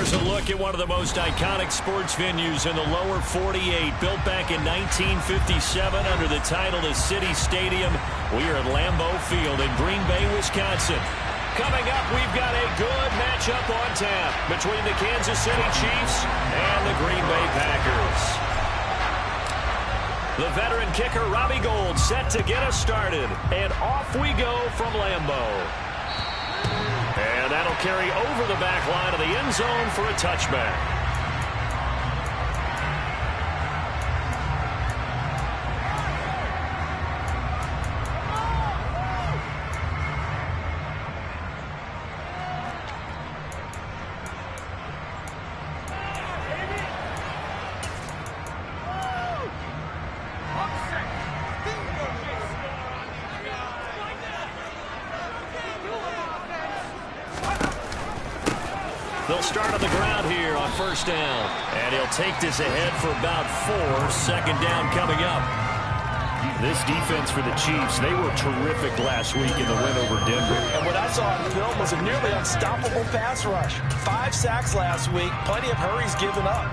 Here's a look at one of the most iconic sports venues in the lower 48. Built back in 1957 under the title of City Stadium. We are at Lambeau Field in Green Bay, Wisconsin. Coming up, we've got a good matchup on tap between the Kansas City Chiefs and the Green Bay Packers. The veteran kicker, Robbie Gould, set to get us started. And off we go from Lambeau. And that'll carry over the back line of the end zone for a touchback. They'll start on the ground here on first down. And he'll take this ahead for about 4. Second down coming up. This defense for the Chiefs, they were terrific last week in the win over Denver. And what I saw on film was a nearly unstoppable pass rush. 5 sacks last week, plenty of hurries given up.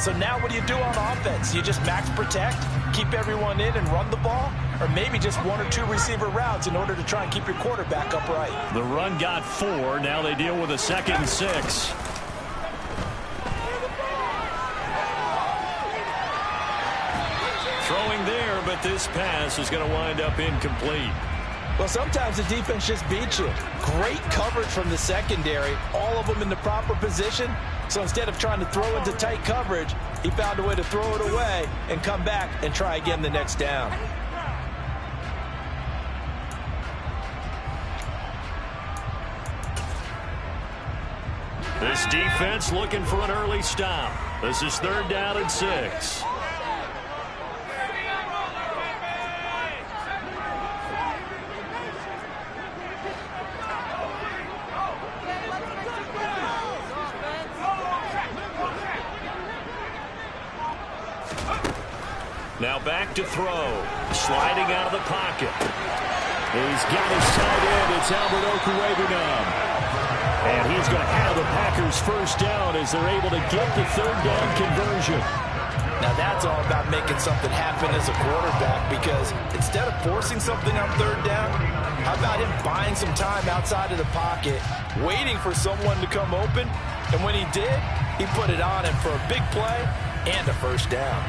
So now what do you do on offense? You just max protect, keep everyone in and run the ball? Or maybe just 1 or 2 receiver routes in order to try and keep your quarterback upright. The run got 4. Now they deal with a 2nd and 6. Throwing there, but this pass is going to wind up incomplete. Well, sometimes the defense just beats you. Great coverage from the secondary, all of them in the proper position. So instead of trying to throw into tight coverage, he found a way to throw it away and come back and try again the next down. This defense looking for an early stop. This is 3rd down and 6. Now back to throw. Sliding out of the pocket. He's got his tight end. It's Albert Okwuegbunam. And he's going to have the Packers first down as they're able to get the 3rd down conversion. Now that's all about making something happen as a quarterback, because instead of forcing something on 3rd down, how about him buying some time outside of the pocket, waiting for someone to come open, and when he did, he put it on him for a big play and a first down.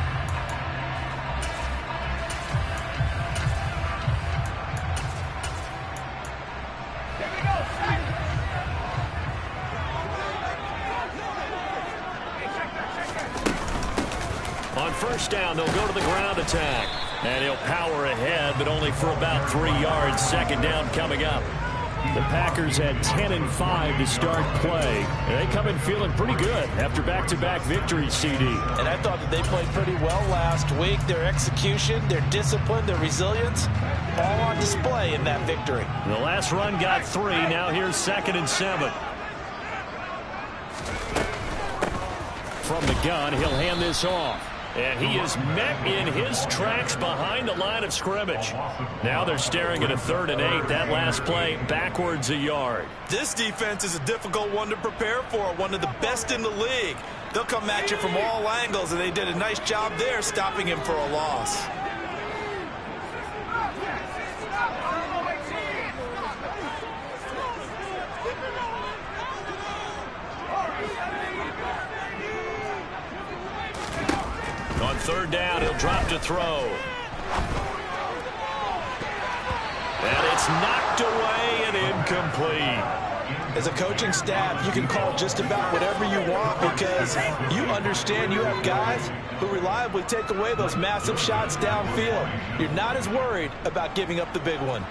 On first down, they'll go to the ground attack. And he'll power ahead, but only for about 3 yards. 2nd down coming up. The Packers had 10 and 5 to start play. And they come in feeling pretty good after back-to-back victories, CD. And I thought that they played pretty well last week. Their execution, their discipline, their resilience, all on display in that victory. The last run got 3. Now here's 2nd and 7. From the gun, he'll hand this off. And he is met in his tracks behind the line of scrimmage. Now they're staring at a 3rd and 8. That last play backwards a yard. This defense is a difficult one to prepare for, one of the best in the league. They'll come at you from all angles, and they did a nice job there stopping him for a loss. On 3rd down, he'll drop to throw. And it's knocked away and incomplete. As a coaching staff, you can call just about whatever you want, because you understand you have guys who reliably take away those massive shots downfield. You're not as worried about giving up the big one.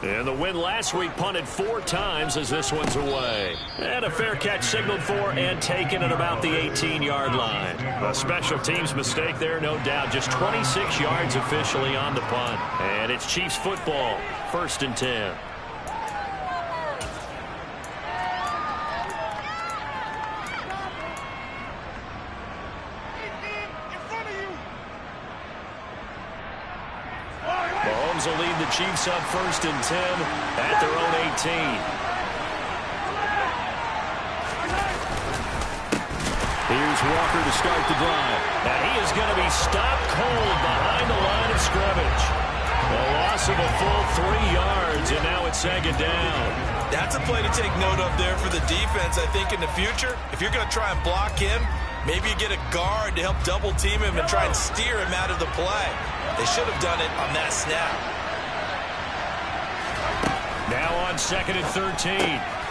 And the win last week punted 4 times as this one's away. And a fair catch signaled for and taken at about the 18-yard line. A special teams mistake there, no doubt. Just 26 yards officially on the punt. And it's Chiefs football, 1st and 10. Mahomes will lead the Chiefs up 1st and 10 at their own 18. Here's Walker to start the drive. And he is going to be stopped cold behind the line of scrimmage. A loss of a full 3 yards, and now it's 2nd down. That's a play to take note of there for the defense. I think in the future, if you're going to try and block him, maybe you get a guard to help double team him and try and steer him out of the play. They should have done it on that snap. Now on 2nd and 13.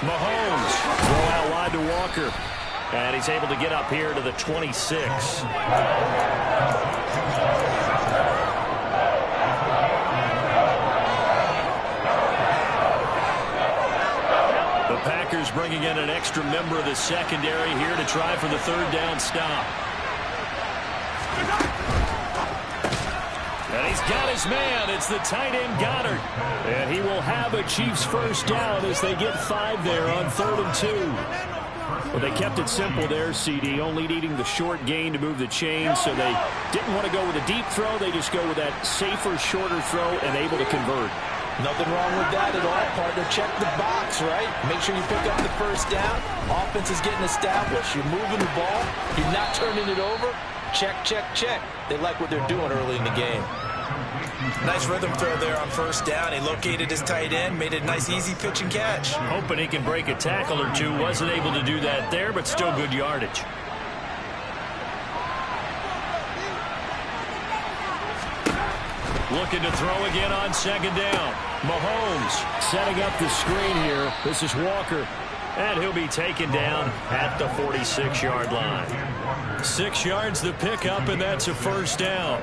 Mahomes throw out wide to Walker. And he's able to get up here to the 26. The Packers bringing in an extra member of the secondary here to try for the 3rd down stop. And he's got his man. It's the tight end Goddard. And he will have a Chiefs 1st down as they get 5 there on 3rd and 2. Well, they kept it simple there, CD, only needing the short gain to move the chains, so they didn't want to go with a deep throw. They just go with that safer, shorter throw and able to convert. Nothing wrong with that at all, partner. Check the box, right? Make sure you pick up the 1st down. Offense is getting established. You're moving the ball. You're not turning it over. Check, check, check. They like what they're doing early in the game. Nice rhythm throw there on 1st down. He located his tight end, made it a nice, easy pitch and catch. Hoping he can break a tackle or two. Wasn't able to do that there, but still good yardage. Looking to throw again on 2nd down. Mahomes setting up the screen here. This is Walker. And he'll be taken down at the 46-yard line. 6 yards the pickup, and that's a 1st down.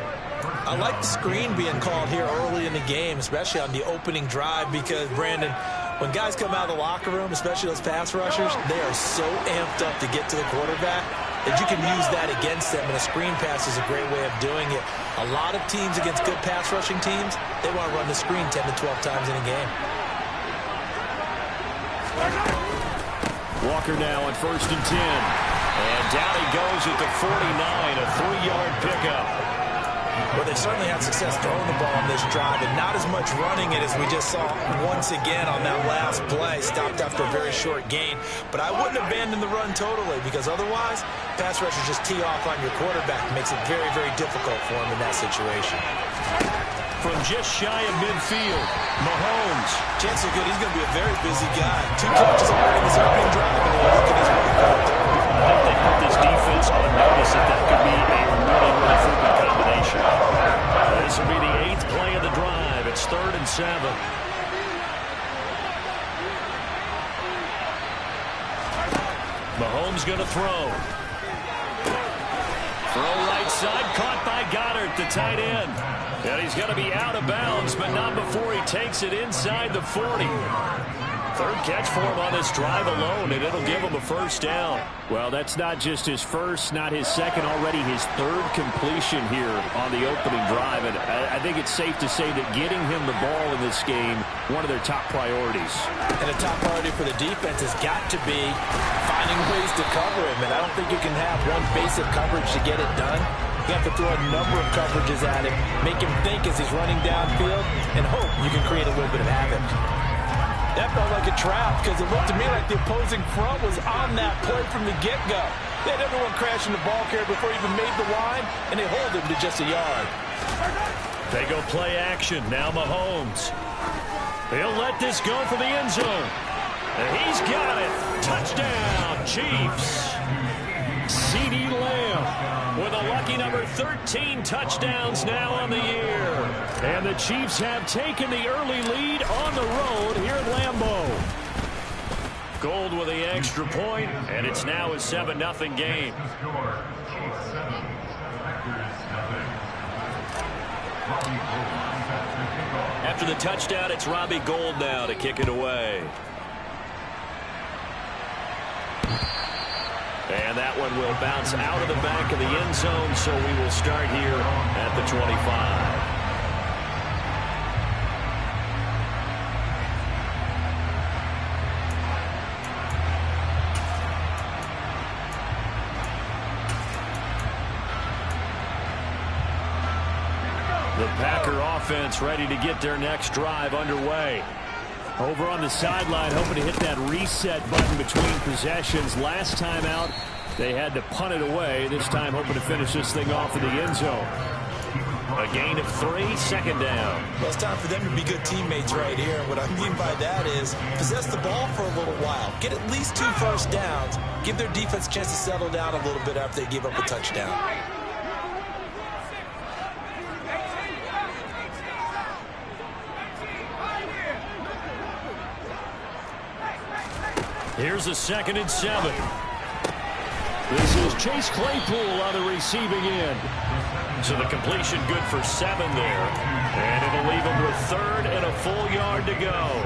I like the screen being called here early in the game, especially on the opening drive, because, Brandon, when guys come out of the locker room, especially those pass rushers, they are so amped up to get to the quarterback that you can use that against them, and a screen pass is a great way of doing it. A lot of teams against good pass rushing teams, they want to run the screen 10 to 12 times in a game. Walker now on 1st and 10. And down he goes at the 49, a 3-yard pickup. Well, they've certainly had success throwing the ball on this drive, and not as much running it as we just saw once again on that last play. Stopped after a very short gain. But I wouldn't abandon the run totally, because otherwise, pass rushers just tee off on your quarterback. It makes it very, very difficult for him in that situation. From just shy of midfield, Mahomes. Chances are good he's going to be a very busy guy. 2 catches already in his opening drive, and look at his record. I think they put this defense on notice that could be a really, really freaking combination. This will be the 8th play of the drive. It's 3rd and 7. Mahomes going to throw. Throw right side, caught by Goddard, the tight end. And he's going to be out of bounds, but not before he takes it inside the 40. 3rd catch for him on this drive alone, and it'll give him a 1st down. Well, that's not just his first, not his second, already his 3rd completion here on the opening drive. And I think it's safe to say that getting him the ball in this game, one of their top priorities. And a top priority for the defense has got to be finding ways to cover him. And I don't think you can have one basic coverage to get it done. You have to throw a number of coverages at him, make him think as he's running downfield, and hope you can create a little bit of havoc. That felt like a trap, because it looked to me like the opposing front was on that play from the get-go. They had everyone crashing the ball carrier before he even made the line, and they hold him to just a yard. They go play action. Now Mahomes. He'll let this go for the end zone. And he's got it. Touchdown, Chiefs. CeeDee Lamb with a lucky number 13 touchdowns now on the year. And the Chiefs have taken the early lead on the road here at Lambeau. Gold with the extra point, and it's now a 7-0 game. After the touchdown, it's Robbie Gould now to kick it away. And that one will bounce out of the back of the end zone, so we will start here at the 25. The Packer offense ready to get their next drive underway. Over on the sideline, hoping to hit that reset button between possessions. Last time out, they had to punt it away. This time, hoping to finish this thing off in the end zone. A gain of 3, 2nd down. Well, it's time for them to be good teammates right here. And what I mean by that is possess the ball for a little while. Get at least 2 first downs. Give their defense a chance to settle down a little bit after they give up a touchdown. Here's a 2nd and 7. This is Chase Claypool on the receiving end. So the completion good for 7 there. And it'll leave him with 3rd and a full yard to go.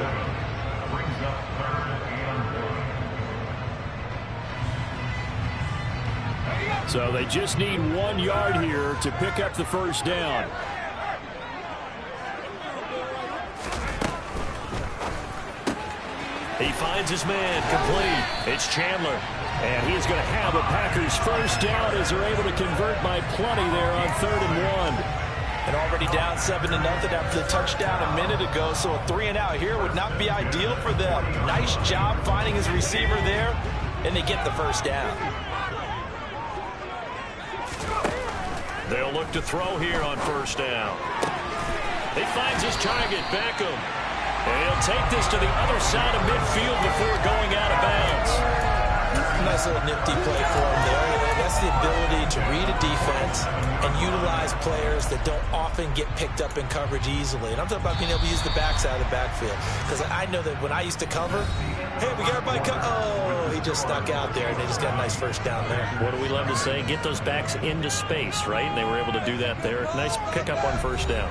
So they just need 1 yard here to pick up the first down. He finds his man complete. It's Chandler. And he is going to have a Packers first down as they're able to convert by plenty there on 3rd and 1. And already down 7-0 after the touchdown a minute ago. So a 3-and-out here would not be ideal for them. Nice job finding his receiver there. And they get the first down. They'll look to throw here on first down. He finds his target, Beckham. And he'll take this to the other side of midfield before going out of bounds. Nice little nifty play for him there. That's the ability to read a defense and utilize players that don't often get picked up in coverage easily. And I'm talking about being able to use the backside of the backfield. Because I know that when I used to cover, hey, we got everybody covered. Oh, he just stuck out there, and they just got a nice first down there. What do we love to say? Get those backs into space, right? And they were able to do that there. Nice pickup on first down.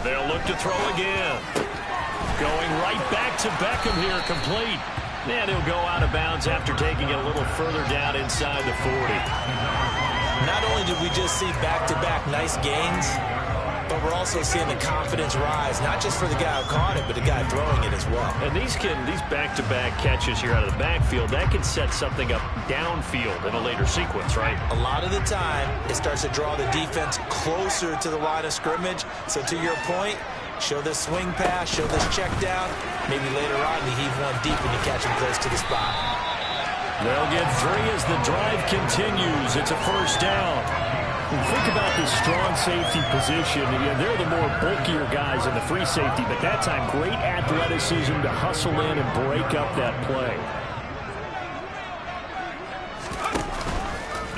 They'll look to throw again. Going right back to Beckham here, complete. And he'll go out of bounds after taking it a little further down inside the 40. Not only did we just see back-to-back nice gains, but we're also seeing the confidence rise, not just for the guy who caught it, but the guy throwing it as well. And these back-to-back catches here out of the backfield, that can set something up downfield in a later sequence, right? A lot of the time, it starts to draw the defense closer to the line of scrimmage. So to your point, show this swing pass, show this check down. Maybe later on you heave one deep and you catch him close to the spot. They'll get 3 as the drive continues. It's a first down. Think about this strong safety position. They're the more bulkier guys in the free safety, but that time great athleticism to hustle in and break up that play.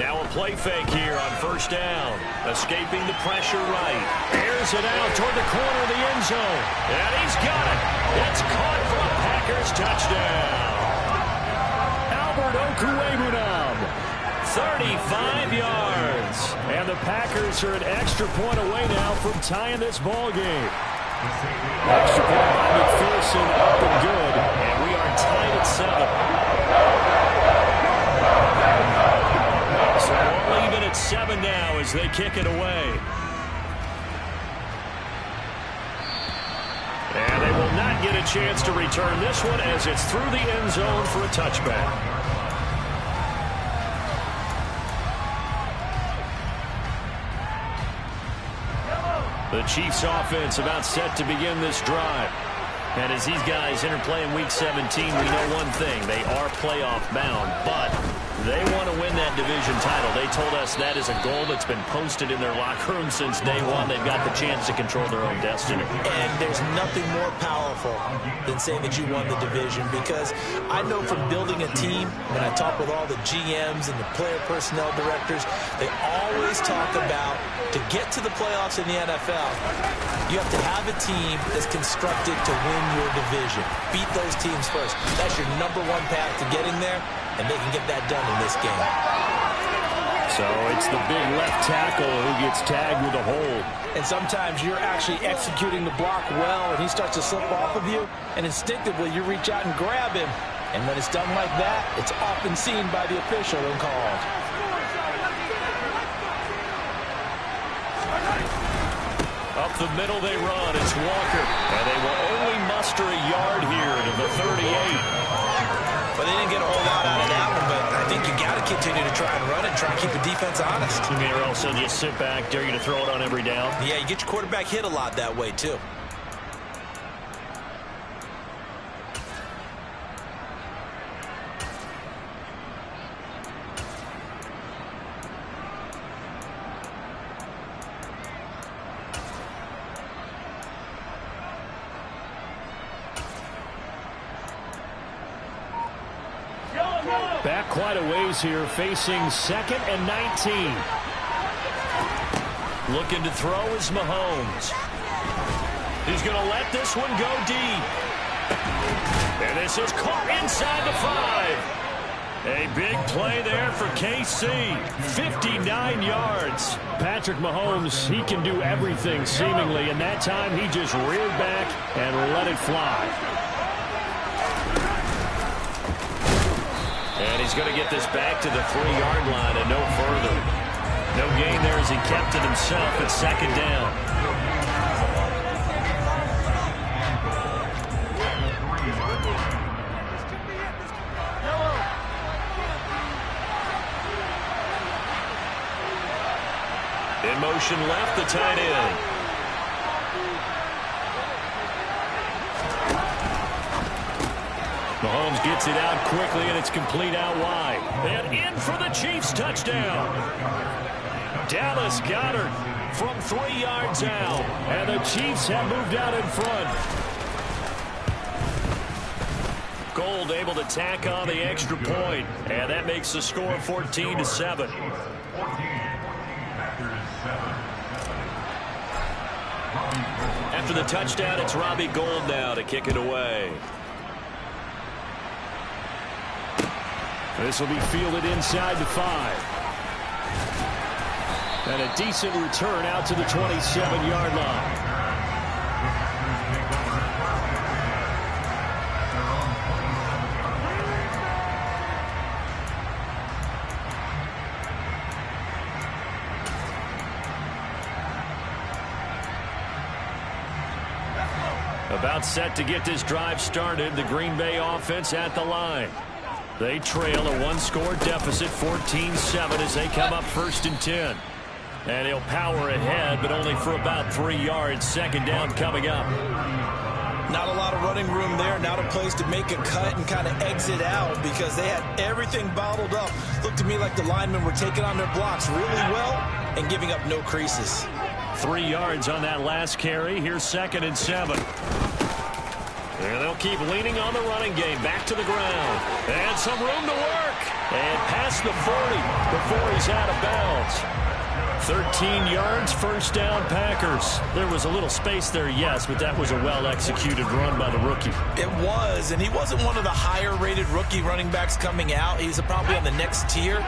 Now a play fake here on first down. Escaping the pressure right. Airs it out toward the corner of the end zone. And he's got it. It's caught for a Packers touchdown. Albert Okwuegbunam, 35 yards. And the Packers are an extra point away now from tying this ball game. Extra point by McPherson, up and good. And we are tied at 7. So we're even at 7 now as they kick it away. And they will not get a chance to return this one as it's through the end zone for a touchback. The Chiefs offense about set to begin this drive. And as these guys interplay in Week 17, we know one thing. They are playoff bound, but they want to win that division title. They told us that is a goal that's been posted in their locker room since day one. They've got the chance to control their own destiny. And there's nothing more powerful than saying that you won the division, because I know from building a team, when I talk with all the GMs and the player personnel directors, they always talk about to get to the playoffs in the NFL, you have to have a team that's constructed to win your division. Beat those teams first. That's your #1 path to getting there, and they can get that done in this game. So it's the big left tackle who gets tagged with a hold. And sometimes you're actually executing the block well, and he starts to slip off of you, and instinctively you reach out and grab him. And when it's done like that, it's often seen by the official and called. Up the middle they run. It's Walker. And they will only muster a yard here to the 38. But they didn't get a whole lot out of that one, but I think you got to continue to try and run it and try and keep the defense honest. You mean, or also just sit back, dare you to throw it on every down? Yeah, you get your quarterback hit a lot that way, too. Back quite a ways here, facing 2nd and 19. Looking to throw is Mahomes. He's going to let this one go deep. And this is caught inside the 5. A big play there for KC. 59 yards. Patrick Mahomes, he can do everything seemingly, and that time he just reared back and let it fly. And he's going to get this back to the 3-yard line and no further. No gain there as he kept it himself at 2nd down. In motion left, the tight end. Mahomes gets it out quickly, and it's complete out wide. And in for the Chiefs touchdown. Dallas Goedert from 3 yards out. And the Chiefs have moved out in front. Gold able to tack on the extra point. And that makes the score 14-7. After the touchdown, it's Robbie Gould now to kick it away. This will be fielded inside the 5. And a decent return out to the 27-yard line. About set to get this drive started, the Green Bay offense at the line. They trail a 1-score deficit, 14-7, as they come up 1st and 10. And he'll power ahead, but only for about 3 yards. 2nd down coming up. Not a lot of running room there. Not a place to make a cut and kind of exit out because they had everything bottled up. Looked to me like the linemen were taking on their blocks really well and giving up no creases. 3 yards on that last carry. Here's 2nd and 7. And they'll keep leaning on the running game. Back to the ground. And some room to work. And past the 40 before he's out of bounds. 13 yards, 1st down, Packers. There was a little space there, yes, but that was a well-executed run by the rookie. It was, and he wasn't one of the higher-rated rookie running backs coming out. He's probably on the next tier.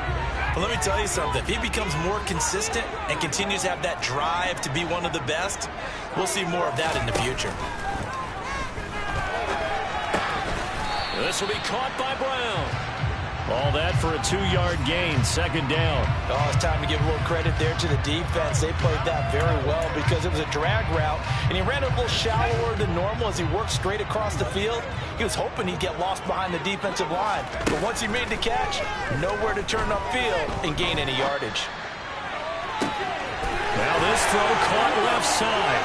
But let me tell you something. If he becomes more consistent and continues to have that drive to be one of the best, we'll see more of that in the future. This will be caught by Brown. All that for a 2-yard gain, 2nd down. Oh, it's time to give a little credit there to the defense. They played that very well because it was a drag route, and he ran a little shallower than normal as he worked straight across the field. He was hoping he'd get lost behind the defensive line, but once he made the catch, nowhere to turn upfield and gain any yardage. Now this throw caught left side.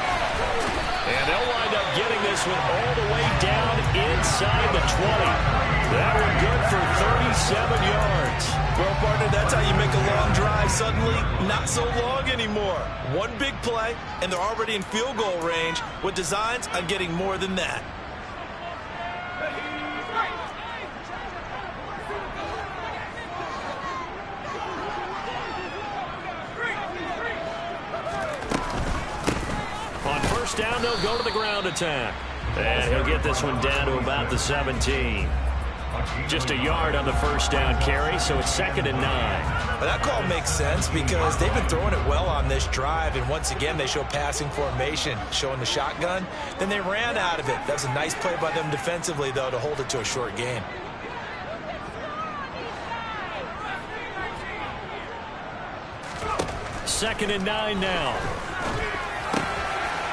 And they'll wind up getting this one all the way down inside the 20. That one good for 37 yards. Well, partner, that's how you make a long drive suddenly not so long anymore. One big play, and they're already in field goal range with designs on getting more than that. On 1st down, they'll go to the ground attack. And he'll get this one down to about the 17. Just a yard on the 1st down carry, so it's 2nd and 9. Well, that call makes sense because they've been throwing it well on this drive, and once again they show passing formation, showing the shotgun. Then they ran out of it. That was a nice play by them defensively, though, to hold it to a short gain. 2nd and 9 now.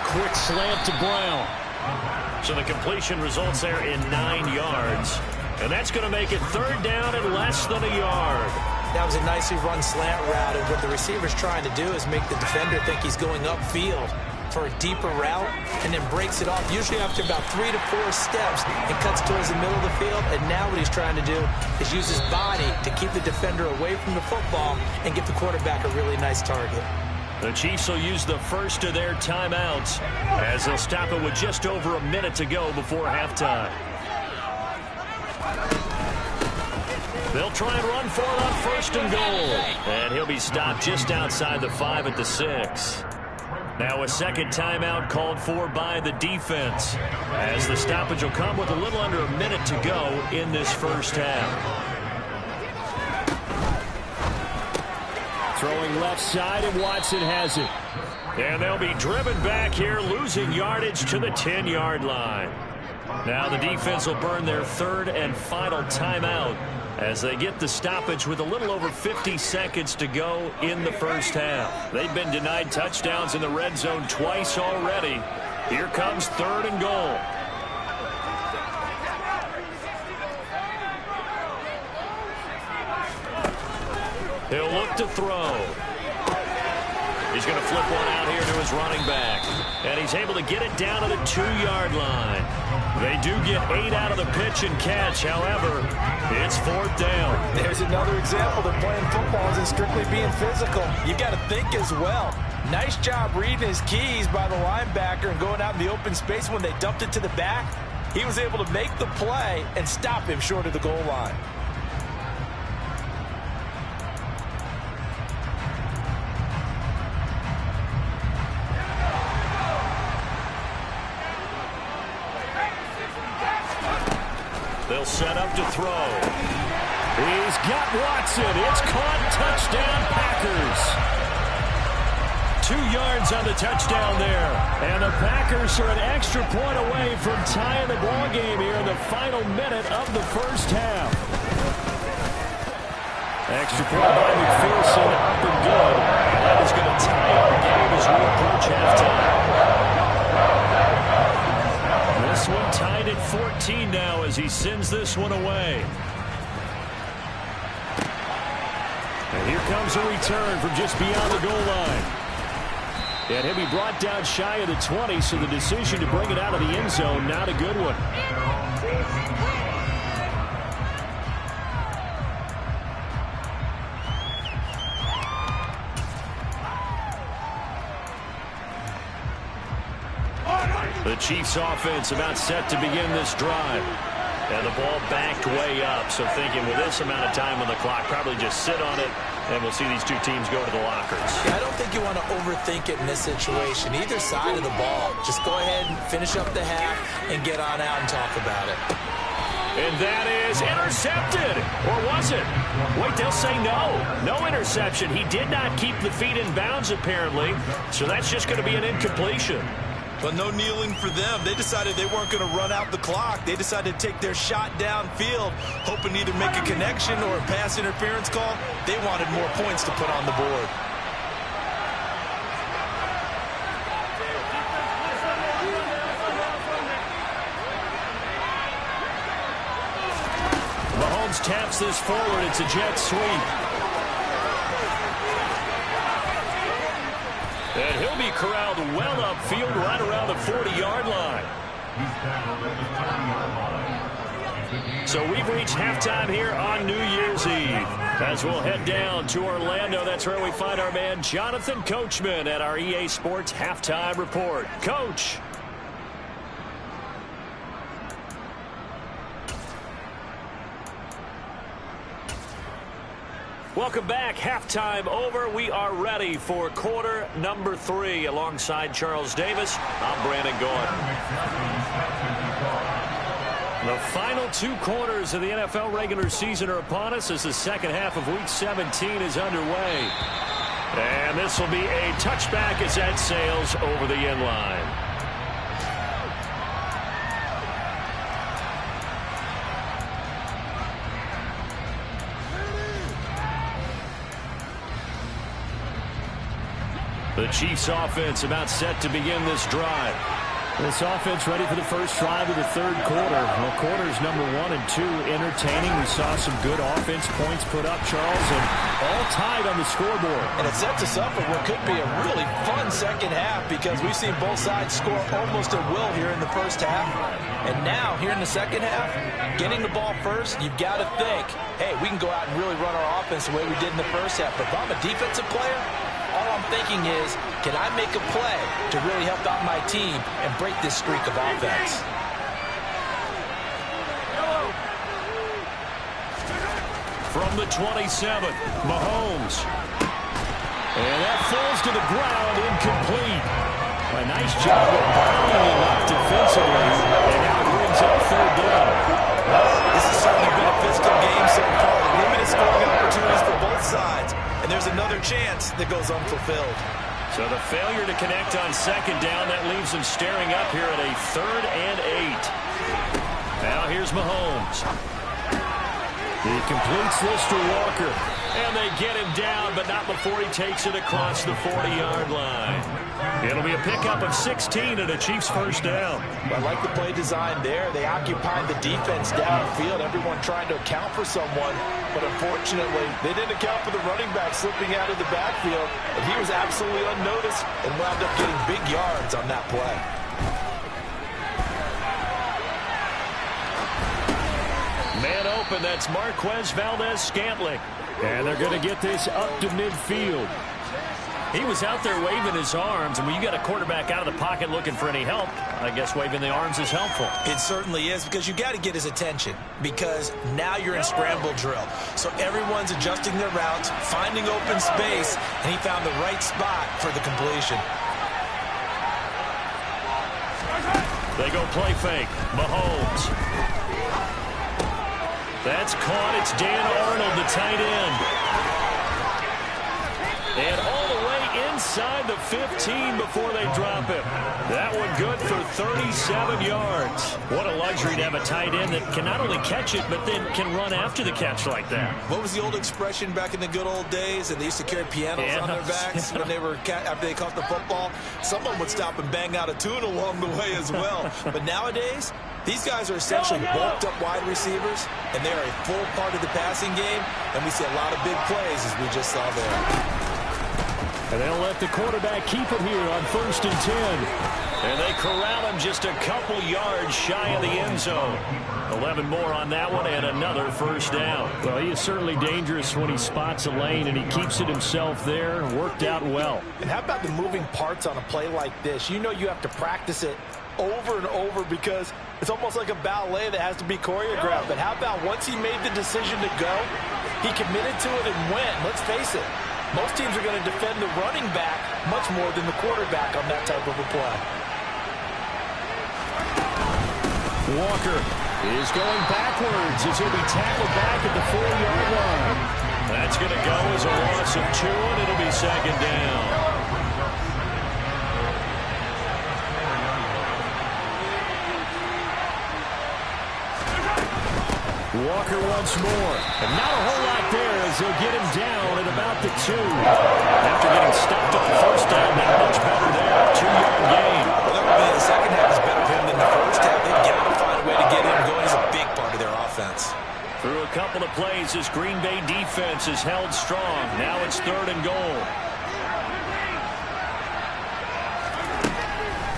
Quick slant to Brown. So the completion results there in 9 yards. And that's going to make it 3rd down and less than a yard. That was a nicely run slant route, and what the receiver's trying to do is make the defender think he's going upfield for a deeper route, and then breaks it off, usually after about 3 to 4 steps, and cuts towards the middle of the field. And now what he's trying to do is use his body to keep the defender away from the football and get the quarterback a really nice target. The Chiefs will use the first of their timeouts as they'll stop it with just over a minute to go before halftime. They'll try and run for it on 1st and goal. And he'll be stopped just outside the 5 at the 6. Now a second timeout called for by the defense, as the stoppage will come with a little under a minute to go in this first half. Throwing left side, and Watson has it. And they'll be driven back here, losing yardage to the 10-yard line. Now the defense will burn their 3rd and final timeout as they get the stoppage with a little over 50 seconds to go in the first half. They've been denied touchdowns in the red zone twice already. Here comes 3rd and goal. He'll look to throw. He's going to flip one out here to his running back. And he's able to get it down to the 2-yard line. They do get 8 out of the pitch and catch. However, it's 4th down. There's another example that playing football isn't strictly being physical. You got to think as well. Nice job reading his keys by the linebacker and going out in the open space. When they dumped it to the back, he was able to make the play and stop him short of the goal line. They'll set up to throw. He's got Watson. It's caught. Touchdown, Packers. 2 yards on the touchdown there. And the Packers are an extra point away from tying the ball game here in the final minute of the first half. Extra point by McPherson, up and good. And that is going to tie up the game as we approach halftime. This one tied at 14 now as he sends this one away. And here comes a return from just beyond the goal line. And he'll be brought down shy of the 20, so the decision to bring it out of the end zone, not a good one. The Chiefs offense about set to begin this drive. And the ball backed way up. So thinking with this amount of time on the clock, probably just sit on it, and we'll see these two teams go to the lockers. Yeah, I don't think you want to overthink it in this situation. Either side of the ball. Just go ahead and finish up the half and get on out and talk about it. And that is intercepted. Or was it? Wait, they'll say no. No interception. He did not keep the feet in bounds, apparently. So that's just going to be an incompletion. But no kneeling for them. They decided they weren't going to run out the clock. They decided to take their shot downfield, hoping to either make a connection or a pass interference call. They wanted more points to put on the board. Mahomes taps this forward. It's a jet sweep. And he'll be corralled well upfield right around the 40-yard line. So we've reached halftime here on New Year's Eve. As we'll head down to Orlando, that's where we find our man Jonathan Coachman at our EA Sports Halftime Report. Coach. Welcome back. Halftime over. We are ready for quarter number 3. Alongside Charles Davis, I'm Brandon Gordon. The final 2 quarters of the NFL regular season are upon us as the second half of Week 17 is underway. And this will be a touchback as that sails over the end line. The Chiefs offense about set to begin this drive. This offense ready for the first drive of the third quarter. Well, quarters number 1 and 2 entertaining. We saw some good offense points put up, Charles, and all tied on the scoreboard. And it sets us up for what could be a really fun second half because we've seen both sides score almost at will here in the first half. And now, here in the second half, getting the ball first, you've got to think, hey, we can go out and really run our offense the way we did in the first half. But if I'm a defensive player, all I'm thinking is, can I make a play to really help out my team and break this streak of offense? From the 27, Mahomes. And that falls to the ground, incomplete. A nice job of binding him up defensively, and now it brings up third down. This has certainly been a physical game so far. Limited scoring opportunities for both sides. And there's another chance that goes unfulfilled. So the failure to connect on second down, that leaves them staring up here at a 3rd and 8. Now here's Mahomes. He completes this to Walker. And they get him down, but not before he takes it across the 40-yard line. It'll be a pickup of 16 and a Chiefs first down. I like the play design there. They occupied the defense downfield, everyone trying to account for someone. But unfortunately, they didn't account for the running back slipping out of the backfield. And he was absolutely unnoticed and wound up getting big yards on that play. Man open, that's Marquez Valdes-Scantling. And they're going to get this up to midfield. He was out there waving his arms, and when you got a quarterback out of the pocket looking for any help, I guess waving the arms is helpful. It certainly is, because you got to get his attention, because now you're in scramble drill. So everyone's adjusting their routes, finding open space, and he found the right spot for the completion. They go play fake. Mahomes. That's caught. It's Dan Arnold, the tight end. And all the way inside the 15 before they drop him. That one good for 37 yards. What a luxury to have a tight end that can not only catch it, but then can run after the catch like that. What was the old expression back in the good old days? And they used to carry pianos on their backs when they were after they caught the football. Someone would stop and bang out a tune along the way as well. But nowadays, these guys are essentially bulked up wide receivers, and they're a full part of the passing game, and we see a lot of big plays as we just saw there. And they'll let the quarterback keep it here on 1st and 10. And they corral him just a couple yards shy of the end zone. 11 more on that one and another first down. Well, he is certainly dangerous when he spots a lane, and he keeps it himself there. Worked out well. And how about the moving parts on a play like this? You know you have to practice it over and over because it's almost like a ballet that has to be choreographed. But how about once he made the decision to go, he committed to it and went. Let's face it, most teams are going to defend the running back much more than the quarterback on that type of a play. Walker is going backwards as he'll be tackled back at the 4-yard line. That's going to go as a loss of 2, and it'll be second down. Walker once more. And not a whole lot there as they'll get him down at about the 2. After getting stopped on first down, not much better there. 2-yard gain. Well, the second half is better for him than the first half. They've got to find a way to get him going. He's a big part of their offense. Through a couple of plays, this Green Bay defense is held strong. Now it's 3rd and goal.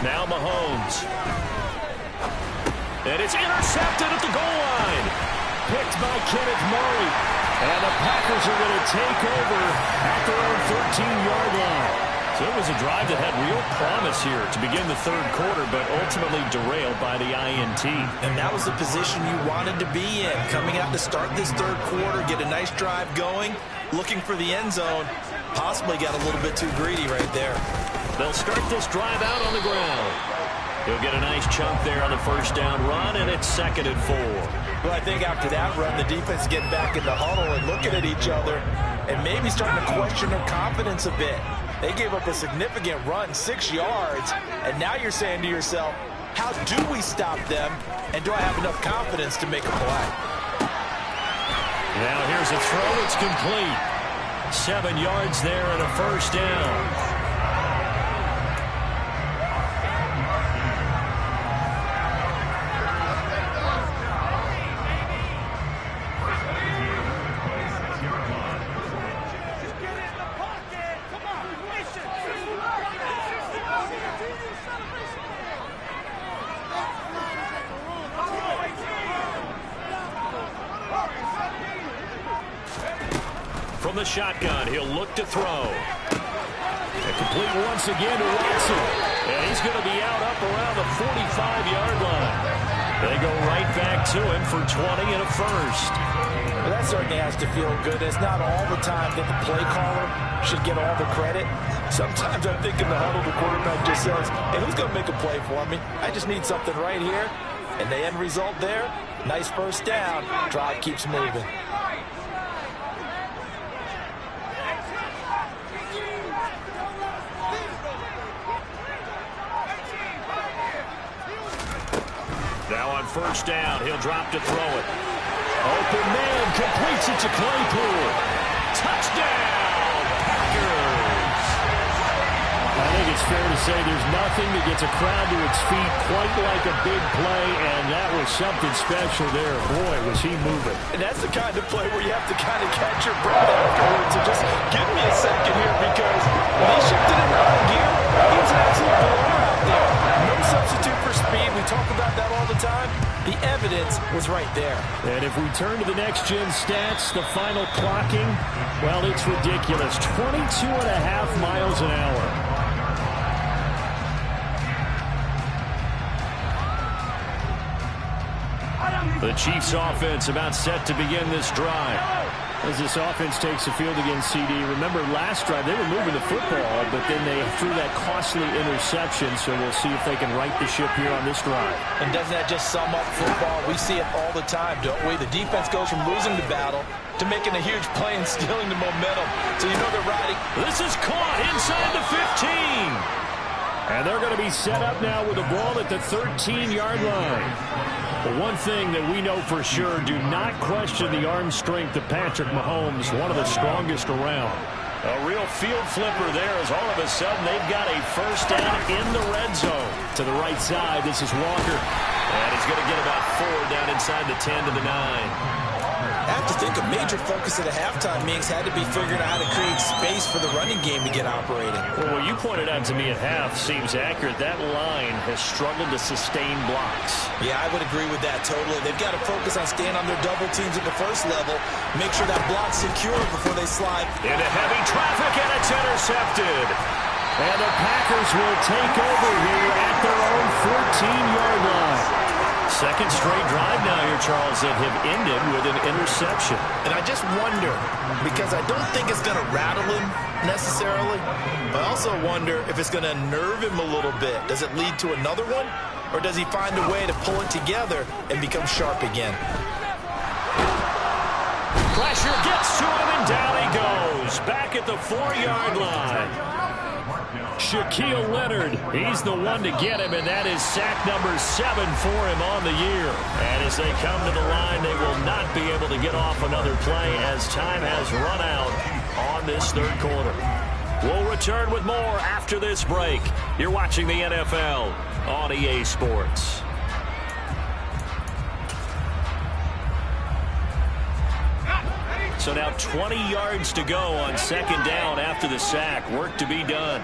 Now Mahomes. And it's intercepted at the goal line. Picked by Kenneth Murray. And the Packers are going to take over at their own 13-yard line. So it was a drive that had real promise here to begin the third quarter, but ultimately derailed by the INT. And that was the position you wanted to be in. Coming out to start this third quarter, get a nice drive going, looking for the end zone. Possibly got a little bit too greedy right there. They'll start this drive out on the ground. He'll get a nice chunk there on the first down run, and it's 2nd and 4. Well, I think after that run, the defense getting back in the huddle and looking at each other and maybe starting to question their confidence a bit. They gave up a significant run, 6 yards, and now you're saying to yourself, how do we stop them, and do I have enough confidence to make a play? Now here's a throw. It's complete. 7 yards there and a first down. from the shotgun. He'll look to throw. And complete once again to Watson. And he's going to be out up around the 45-yard line. They go right back to him for 20 and a first. Well, that certainly has to feel good. It's not all the time that the play caller should get all the credit. Sometimes I think in the huddle, the quarterback just says, hey, who's going to make a play for me? I just need something right here. And the end result there, nice first down. Drive keeps moving. Now on first down, he'll drop to throw it. Open man completes it to Claypool. Touchdown, Packers! I think it's fair to say there's nothing that gets a crowd to its feet quite like a big play, and that was something special there. Boy, was he moving. And that's the kind of play where you have to kind of catch your breath afterwards. So just give me a second here, because when he shifted it around gear, he was an absolute blower out there. No substitute for speed. We talk about that all the time. The evidence was right there. And if we turn to the next-gen stats, the final clocking, well, it's ridiculous. 22.5 miles an hour. The Chiefs offense about set to begin this drive. As this offense takes the field against CD, remember last drive they were moving the football, but then they threw that costly interception, so we'll see if they can right the ship here on this drive. And doesn't that just sum up football? We see it all the time, don't we? The defense goes from losing the battle to making a huge play and stealing the momentum. So you know they're riding. This is caught inside the 15. And they're going to be set up now with the ball at the 13-yard line. But one thing that we know for sure, do not question the arm strength of Patrick Mahomes, one of the strongest around. A real field flipper there as all of a sudden they've got a first down in the red zone. To the right side, this is Walker. And he's going to get about 4 down inside the 10 to the 9. I have to think a major focus of the halftime meetings had to be figuring out how to create space for the running game to get operating. Well, what you pointed out to me at half seems accurate. That line has struggled to sustain blocks. Yeah, I would agree with that totally. They've got to focus on staying on their double teams at the first level, make sure that block's secure before they slide. Into heavy traffic, and it's intercepted. And the Packers will take over here at their own 14-yard line. Second straight drive now here, Charles, that have ended with an interception. And I just wonder, because I don't think it's going to rattle him necessarily, but I also wonder if it's going to nerve him a little bit. Does it lead to another one, or does he find a way to pull it together and become sharp again? Pressure gets to him, and down he goes. Back at the 4-yard line. Shaquille Leonard, he's the one to get him, and that is sack number 7 for him on the year. And as they come to the line, they will not be able to get off another play as time has run out on this third quarter. We'll return with more after this break. You're watching the NFL on EA Sports. So now 20 yards to go on second down after the sack. Work to be done.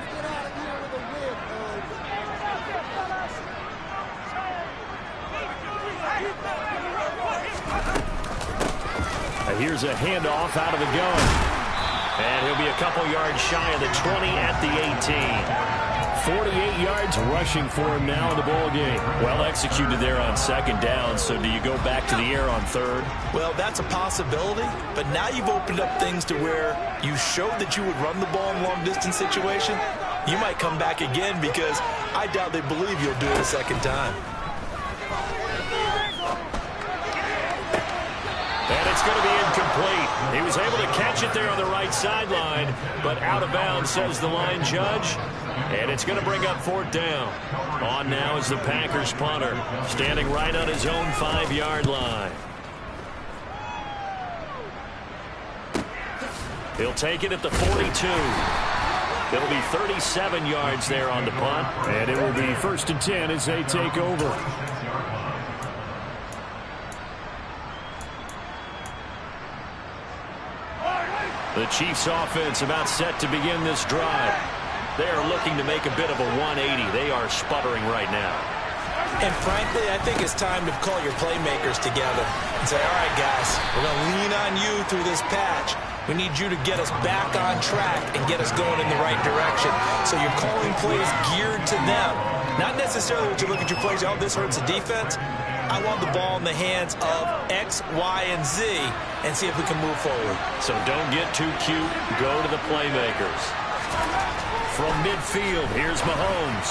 Here's a handoff out of the gun. And he'll be a couple yards shy of the 20 at the 18. 48 yards rushing for him now in the ball game. Well executed there on second down. So do you go back to the air on third? Well, that's a possibility. But now you've opened up things to where you showed that you would run the ball in long-distance situation. You might come back again, because I doubt they believe you'll do it a second time. And it's going to be incomplete. He was able to catch it there on the right sideline, but out of bounds, says the line judge. And it's going to bring up 4th down. On now is the Packers punter, standing right on his own 5-yard line. He'll take it at the 42. It'll be 37 yards there on the punt. And it will be 1st and 10 as they take over. The Chiefs offense about set to begin this drive. They are looking to make a bit of a 180. They are sputtering right now. And frankly, I think it's time to call your playmakers together and say, all right, guys, we're going to lean on you through this patch. We need you to get us back on track and get us going in the right direction. So you're calling plays geared to them. Not necessarily what you look at your plays, oh, this hurts the defense. I want the ball in the hands of X, Y, and Z and see if we can move forward. So don't get too cute. Go to the playmakers. From midfield, here's Mahomes.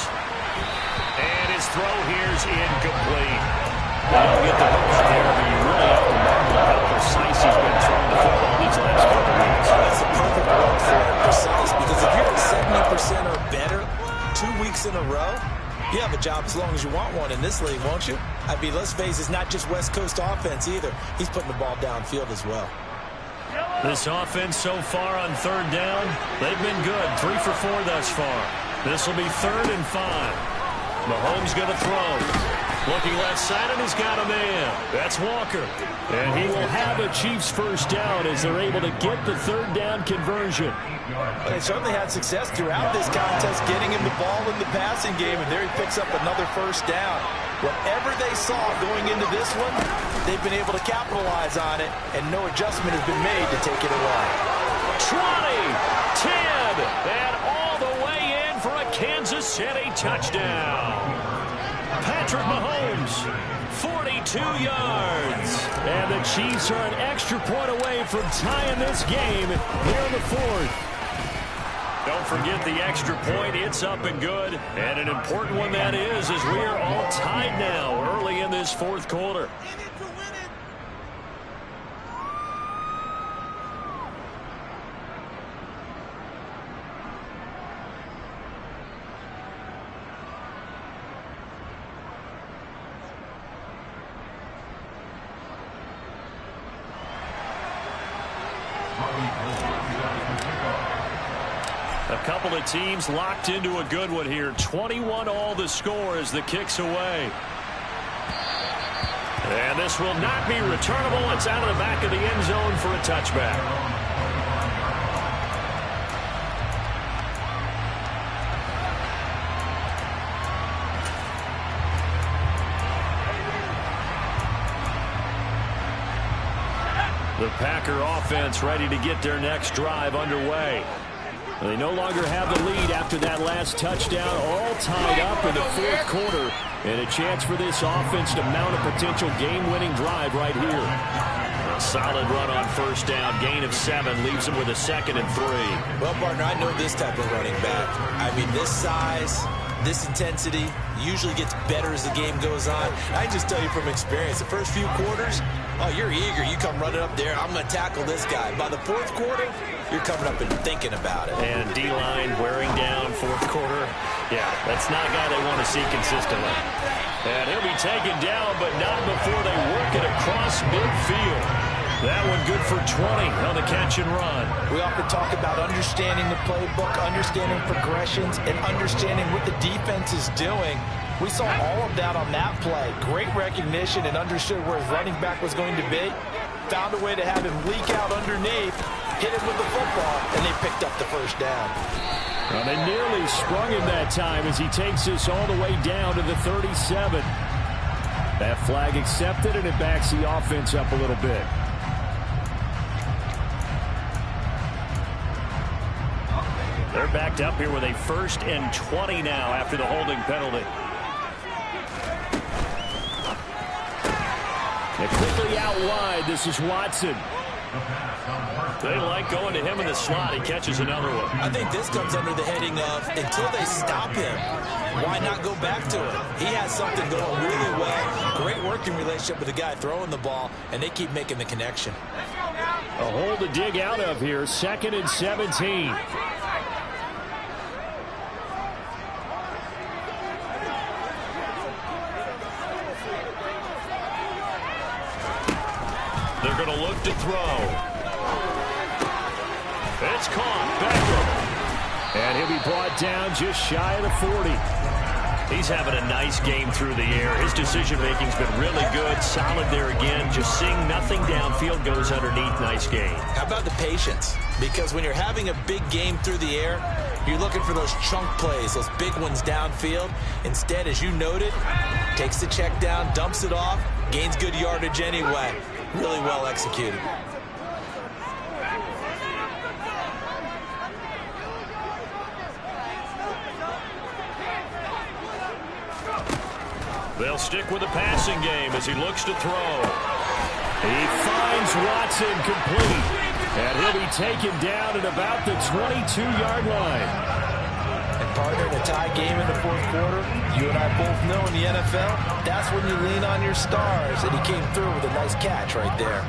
And his throw here's incomplete. You don't get the hooks there, but you really have to marvel how precise he's been throwing the football these last couple weeks. That's a perfect word for it, precise, because if you're at 70% or better 2 weeks in a row, you have a job as long as you want one in this league, won't you? I mean, let's face it, it's not just West Coast offense either. He's putting the ball downfield as well. This offense so far on third down, they've been good. 3 for 4 thus far. This will be 3rd and 5. Mahomes going to throw. Looking left side, and he's got a man. That's Walker. And he will have a Chiefs first down as they're able to get the 3rd down conversion. They certainly had success throughout this contest, getting him the ball in the passing game, and there he picks up another first down. Whatever they saw going into this one, they've been able to capitalize on it, and no adjustment has been made to take it away. 20, 10, and all the way in for a Kansas City touchdown. Patrick Mahomes, 42 yards. And the Chiefs are an extra point away from tying this game here in the 4th. Don't forget the extra point. It's up and good. And an important one that is, as we are all tied now early in this 4th quarter. A couple of teams locked into a good one here. 21 all the score as the kick's away. And this will not be returnable. It's out of the back of the end zone for a touchback. The Packer offense ready to get their next drive underway. They no longer have the lead after that last touchdown, all tied up in the 4th quarter, and a chance for this offense to mount a potential game-winning drive right here. A solid run on first down, gain of 7, leaves them with a 2nd and 3. Well, partner, I know this type of running back. I mean, this size, this intensity usually gets better as the game goes on. I just tell you from experience, the first few quarters, oh, you're eager. You come running up there, I'm going to tackle this guy. By the 4th quarter, you're coming up and thinking about it. And D-line wearing down 4th quarter. Yeah, that's not a guy they want to see consistently. And he'll be taken down, but not before they work it across midfield. That one good for 20 on the catch and run. We often talk about understanding the playbook, understanding progressions, and understanding what the defense is doing. We saw all of that on that play. Great recognition and understood where his running back was going to be. Found a way to have him leak out underneath, hit him with the football, and they picked up the first down. Well, they nearly sprung him that time as he takes this all the way down to the 37. That flag accepted, and it backs the offense up a little bit. They're backed up here with a 1st and 20 now after the holding penalty. And quickly out wide, this is Watson. They like going to him in the slot. He catches another one. I think this comes under the heading of, until they stop him, why not go back to him? He has something going really well. Great working relationship with the guy throwing the ball, and they keep making the connection. A hole to dig out of here, 2nd and 17. They're going to look to throw. It's caught. Beckham. And he'll be brought down just shy of the 40. He's having a nice game through the air. His decision-making's been really good. Solid there again. Just seeing nothing downfield, goes underneath. Nice game. How about the patience? Because when you're having a big game through the air, you're looking for those chunk plays, those big ones downfield. Instead, as you noted, takes the check down, dumps it off, gains good yardage anyway. Really well executed. They'll stick with the passing game as he looks to throw. He finds Watson complete. And he'll be taken down at about the 22-yard line. And partner, in a tie game in the fourth quarter, you and I both know in the NFL, that's when you lean on your stars. And he came through with a nice catch right there.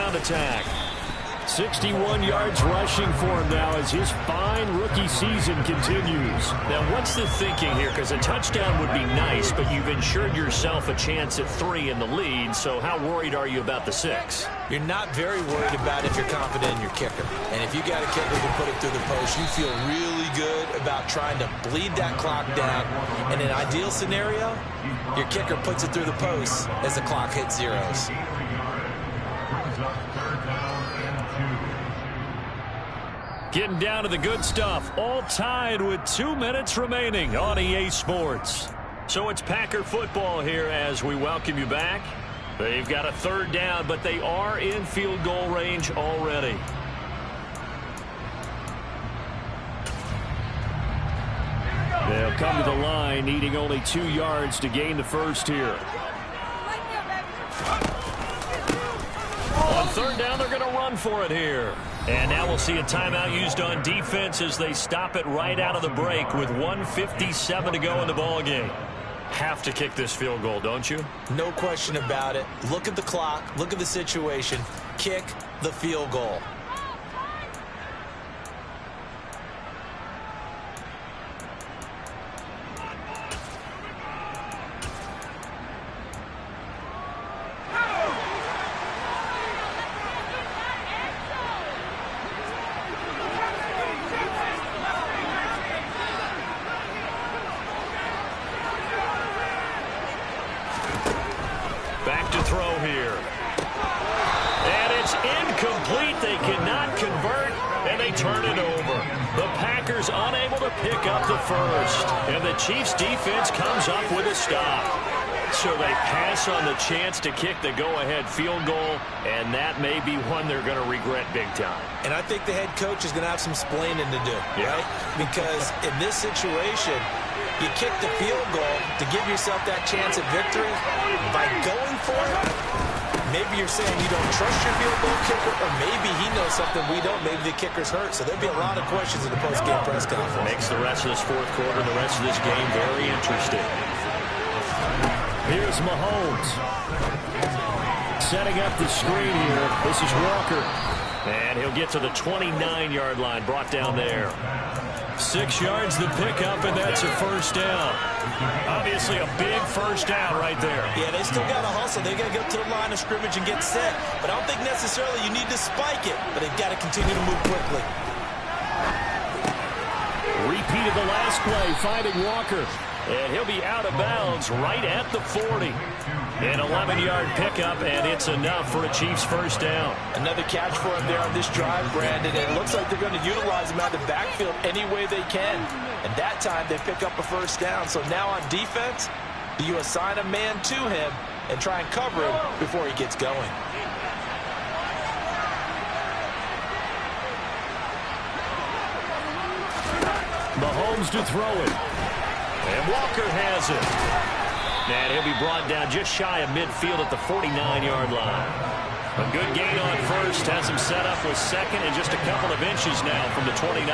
Attack. 61 yards rushing for him now as his fine rookie season continues. Now, what's the thinking here? Because a touchdown would be nice, but you've ensured yourself a chance at 3 in the lead, so how worried are you about the 6? You're not very worried about if you're confident in your kicker. And if you got a kicker who can put it through the post, you feel really good about trying to bleed that clock down. In an ideal scenario, your kicker puts it through the post as the clock hits zeros. Getting down to the good stuff, all tied with 2 minutes remaining on EA Sports. So it's Packer football here as we welcome you back. They've got a 3rd down, but they are in field goal range already. They'll come to the line, needing only 2 yards to gain the first here. On 3rd down, they're going to run for it here. And now we'll see a timeout used on defense as they stop it right out of the break with 1:57 to go in the ballgame. Have to kick this field goal, don't you? No question about it. Look at the clock. Look at the situation. Kick the field goal. Back to throw here. And it's incomplete. They cannot convert, and they turn it over. The Packers unable to pick up the first. And the Chiefs defense comes up with a stop. So they pass on the chance to kick the go-ahead field goal, and that may be one they're going to regret big time. And I think the head coach is going to have some splaining to do, right? Because in this situation, you kick the field goal to give yourself that chance at victory. By going for it, maybe you're saying you don't trust your field goal kicker, or maybe he knows something we don't. Maybe the kicker's hurt. So there'll be a lot of questions in the post-game press conference. Makes the rest of this fourth quarter, the rest of this game very interesting. Here's Mahomes. Setting up the screen here. This is Walker. And he'll get to the 29-yard line, brought down there. 6 yards the pickup, and that's a first down. Obviously a big first down right there. Yeah, they still got to hustle. They got to get to the line of scrimmage and get set. But I don't think necessarily you need to spike it, but they've got to continue to move quickly. Repeated the last play, finding Walker. And he'll be out of bounds right at the 40. An 11-yard pickup, and it's enough for a Chiefs first down. Another catch for him there on this drive, Brandon. And it looks like they're going to utilize him out of the backfield any way they can. And that time they pick up a first down. So now on defense, do you assign a man to him and try and cover him before he gets going? Mahomes to throw it. And Walker has it. And he'll be brought down just shy of midfield at the 49-yard line. A good gain on first. Has him set up with second and just a couple of inches now from the 29.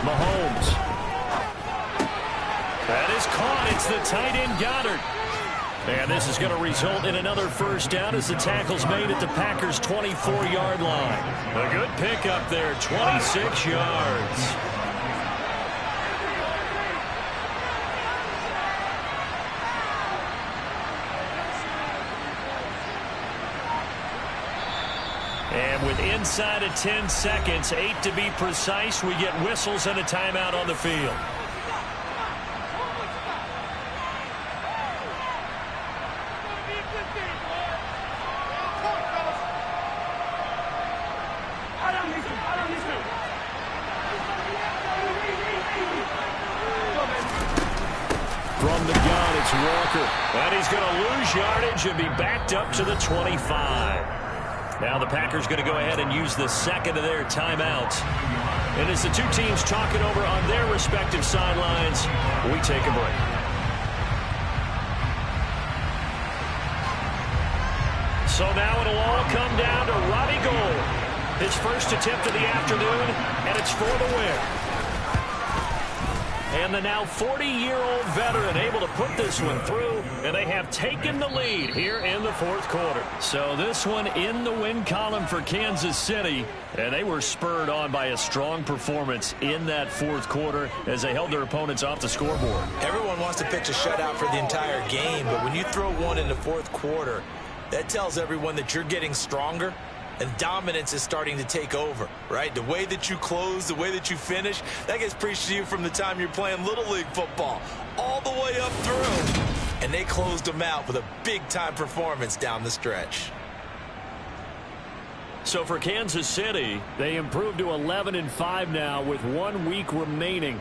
Mahomes. That is caught. It's the tight end Goddard. And this is going to result in another first down as the tackle's made at the Packers' 24-yard line. A good pickup there, 26 yards. And with inside of 10 seconds, 8 to be precise, we get whistles and a timeout on the field. Walker. And he's going to lose yardage and be backed up to the 25. Now the Packers going to go ahead and use the second of their timeouts. And as the two teams talk it over on their respective sidelines, we take a break. So now it'll all come down to Robbie Gould. His first attempt of the afternoon, and it's for the win. And the now 40-year-old veteran able to put this one through, and they have taken the lead here in the fourth quarter. So this one in the win column for Kansas City, and they were spurred on by a strong performance in that fourth quarter as they held their opponents off the scoreboard. Everyone wants to pitch a shutout for the entire game, but when you throw one in the fourth quarter, that tells everyone that you're getting stronger. And dominance is starting to take over, right? The way that you close, the way that you finish, that gets preached to you from the time you're playing Little League football all the way up through. And they closed them out with a big-time performance down the stretch. So for Kansas City, they improved to 11-5 now with 1 week remaining